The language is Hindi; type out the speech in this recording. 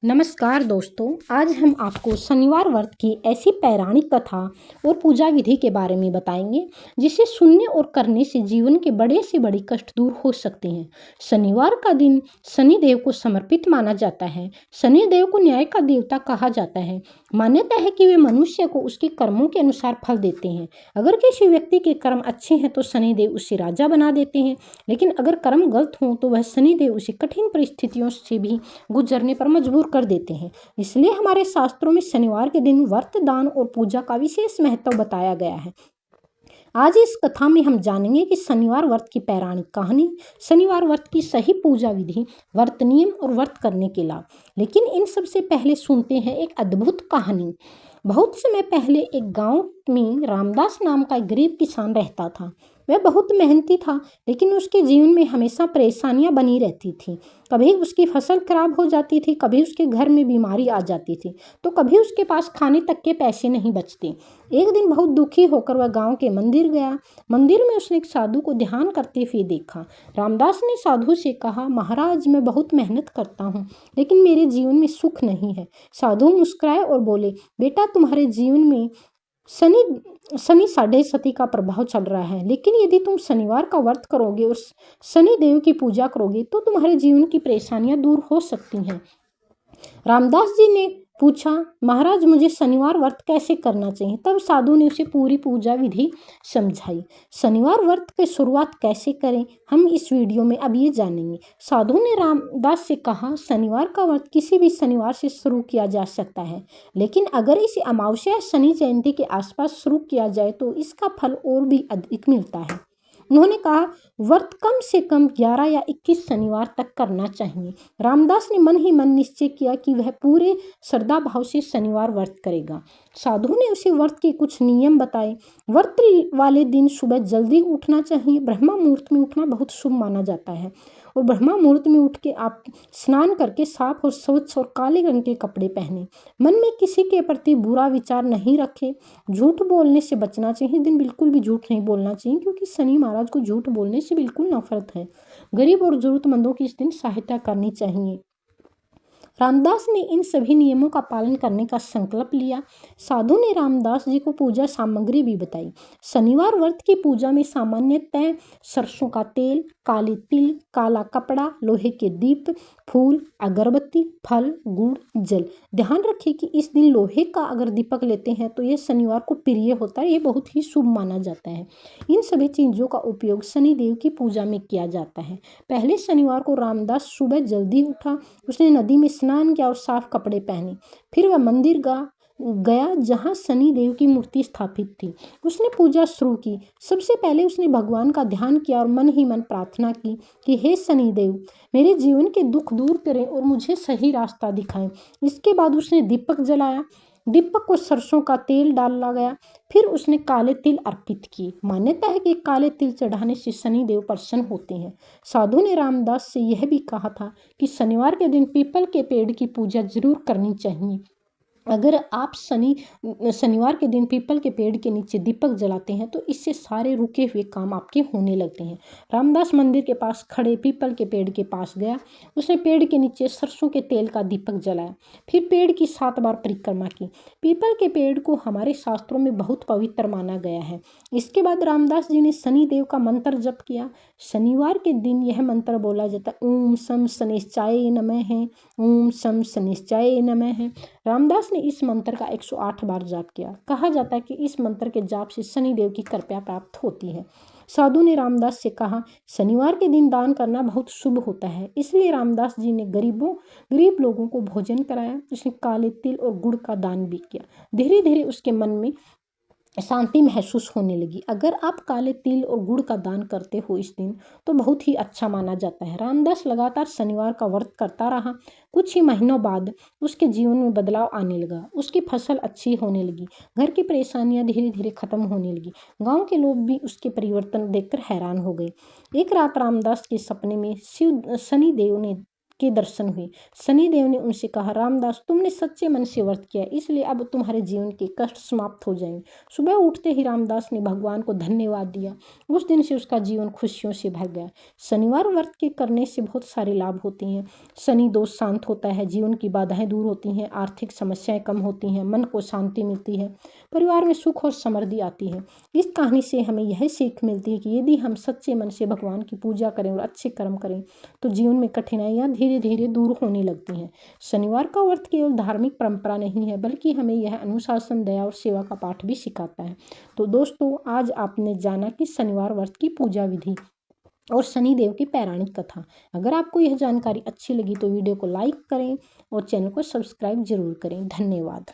नमस्कार दोस्तों, आज हम आपको शनिवार व्रत की ऐसी पौराणिक कथा और पूजा विधि के बारे में बताएंगे जिसे सुनने और करने से जीवन के बड़े से बड़े कष्ट दूर हो सकते हैं। शनिवार का दिन शनि देव को समर्पित माना जाता है। शनि देव को न्याय का देवता कहा जाता है। मान्यता है कि वे मनुष्य को उसके कर्मों के अनुसार फल देते हैं। अगर किसी व्यक्ति के कर्म अच्छे हैं तो शनि देव उसे राजा बना देते हैं, लेकिन अगर कर्म गलत हों तो वह शनि देव उसे कठिन परिस्थितियों से भी गुजरने पर मजबूर कर देते हैं। इसलिए हमारे शास्त्रों में शनिवार के दिन व्रत, दान और पूजा का विशेष महत्व बताया गया है। आज इस कथा में हम जानेंगे कि शनिवार व्रत की पौराणिक कहानी, शनिवार व्रत की सही पूजा विधि, व्रत नियम और व्रत करने के लाभ। लेकिन इन सबसे पहले सुनते हैं एक अद्भुत कहानी। बहुत समय पहले एक गांव में रामदास नाम का एक गरीब किसान रहता था। वह बहुत मेहनती था, लेकिन उसके जीवन में हमेशा परेशानियां बनी रहती थी। कभी उसकी फसल खराब हो जाती थी, कभी उसके घर में बीमारी आ जाती थी, तो कभी उसके पास खाने तक के पैसे नहीं बचते। एक दिन बहुत दुखी होकर वह गांव के मंदिर गया। मंदिर में उसने एक साधु को ध्यान करते हुए देखा। रामदास ने साधु से कहा, महाराज, मैं बहुत मेहनत करता हूँ, लेकिन मेरे जीवन में सुख नहीं है। साधु मुस्कुराए और बोले, बेटा, तुम्हारे जीवन में शनि साढ़े सती का प्रभाव चल रहा है, लेकिन यदि तुम शनिवार का व्रत करोगे और शनि देव की पूजा करोगे तो तुम्हारे जीवन की परेशानियां दूर हो सकती हैं। रामदास जी ने पूछा, महाराज, मुझे शनिवार व्रत कैसे करना चाहिए? तब साधु ने उसे पूरी पूजा विधि समझाई। शनिवार व्रत की शुरुआत कैसे करें, हम इस वीडियो में अब ये जानेंगे। साधु ने रामदास से कहा, शनिवार का व्रत किसी भी शनिवार से शुरू किया जा सकता है, लेकिन अगर इसे अमावस्या या शनि जयंती के आसपास शुरू किया जाए तो इसका फल और भी अधिक मिलता है। उन्होंने कहा, व्रत कम से कम 11 या 21 शनिवार तक करना चाहिए। रामदास ने मन ही मन निश्चय किया कि वह पूरे श्रद्धा भाव से शनिवार व्रत करेगा। साधु ने उसे व्रत के कुछ नियम बताए। व्रत वाले दिन सुबह जल्दी उठना चाहिए। ब्रह्मा मुहूर्त में उठना बहुत शुभ माना जाता है, और ब्रह्मा मुहूर्त में उठ के आप स्नान करके साफ और स्वच्छ और काले रंग के कपड़े पहने। मन में किसी के प्रति बुरा विचार नहीं रखें। झूठ बोलने से बचना चाहिए। इस दिन बिल्कुल भी झूठ नहीं बोलना चाहिए, क्योंकि शनि महाराज को झूठ बोलने से बिल्कुल नफरत है। गरीब और जरूरतमंदों की इस दिन सहायता करनी चाहिए। रामदास ने इन सभी नियमों का पालन करने का संकल्प लिया। साधु ने रामदास जी को पूजा सामग्री भी बताई। शनिवार व्रत की पूजा में सामान्यतः सरसों का तेल, काले तिल, काला कपड़ा, लोहे के दीप, फूल, अगरबत्ती, फल, गुड़, जल। ध्यान रखें कि इस दिन लोहे का अगर दीपक लेते हैं तो ये शनिवार को प्रिय होता है, ये बहुत ही शुभ माना जाता है। इन सभी चीज़ों का उपयोग शनि देव की पूजा में किया जाता है। पहले शनिवार को रामदास सुबह जल्दी उठा। उसने नदी में स्नान किया और साफ कपड़े पहने। फिर वह मंदिर गया जहाँ शनि देव की मूर्ति स्थापित थी। उसने पूजा शुरू की। सबसे पहले उसने भगवान का ध्यान किया और मन ही मन प्रार्थना की कि हे शनि देव, मेरे जीवन के दुख दूर करें और मुझे सही रास्ता दिखाएं। इसके बाद उसने दीपक जलाया। दीपक को सरसों का तेल डाला गया। फिर उसने काले तिल अर्पित किए। मान्यता है कि काले तिल चढ़ाने से शनि देव प्रसन्न होते हैं। साधु ने रामदास से यह भी कहा था कि शनिवार के दिन पीपल के पेड़ की पूजा जरूर करनी चाहिए। अगर आप शनिवार के दिन पीपल के पेड़ के नीचे दीपक जलाते हैं तो इससे सारे रुके हुए काम आपके होने लगते हैं। रामदास मंदिर के पास खड़े पीपल के पेड़ के पास गया। उसने पेड़ के नीचे सरसों के तेल का दीपक जलाया। फिर पेड़ की 7 बार परिक्रमा की। पीपल के पेड़ को हमारे शास्त्रों में बहुत पवित्र माना गया है। इसके बाद रामदास जी ने शनि देव का मंत्र जप किया। शनिवार के दिन यह मंत्र बोला जाता है, ओम शम शनिश्चाय नमः है, ओम शम शनिश्चाय नमः है। रामदास ने इस मंत्र का 108 बार जाप किया। कहा जाता है कि इस मंत्र के जाप से शनि देव की कृपा प्राप्त होती है। साधु ने रामदास से कहा, शनिवार के दिन दान करना बहुत शुभ होता है, इसलिए रामदास जी ने गरीब लोगों को भोजन कराया। उसने काले तिल और गुड़ का दान भी किया। धीरे धीरे उसके मन में शांति महसूस होने लगी। अगर आप काले तिल और गुड़ का दान करते हो इस दिन तो बहुत ही अच्छा माना जाता है। रामदास लगातार शनिवार का व्रत करता रहा। कुछ ही महीनों बाद उसके जीवन में बदलाव आने लगा। उसकी फसल अच्छी होने लगी। घर की परेशानियां धीरे धीरे खत्म होने लगी। गांव के लोग भी उसके परिवर्तन देखकर हैरान हो गए। एक रात रामदास के सपने में शनि देव ने के दर्शन हुए। शनिदेव ने उनसे कहा, रामदास, तुमने सच्चे मन से व्रत किया, इसलिए अब तुम्हारे जीवन के कष्ट समाप्त हो जाएंगे। सुबह उठते ही रामदास ने भगवान को धन्यवाद दिया। उस दिन से उसका जीवन खुशियों से भर गया। शनिवार व्रत के करने से बहुत सारे लाभ होते हैं। शनि दोष शांत होता है, जीवन की बाधाएं दूर होती हैं, आर्थिक समस्याएं कम होती हैं, मन को शांति मिलती है, परिवार में सुख और समृद्धि आती है। इस कहानी से हमें यह सीख मिलती है कि यदि हम सच्चे मन से भगवान की पूजा करें और अच्छे कर्म करें तो जीवन में कठिनाइयाँ धीरे धीरे दूर होने लगती हैं। शनिवार का व्रत केवल धार्मिक परंपरा नहीं है, बल्कि हमें यह अनुशासन, दया और सेवा का पाठ भी सिखाता है। तो दोस्तों, आज आपने जाना कि शनिवार व्रत की पूजा विधि और शनिदेव की पौराणिक कथा। अगर आपको यह जानकारी अच्छी लगी तो वीडियो को लाइक करें और चैनल को सब्सक्राइब जरूर करें। धन्यवाद।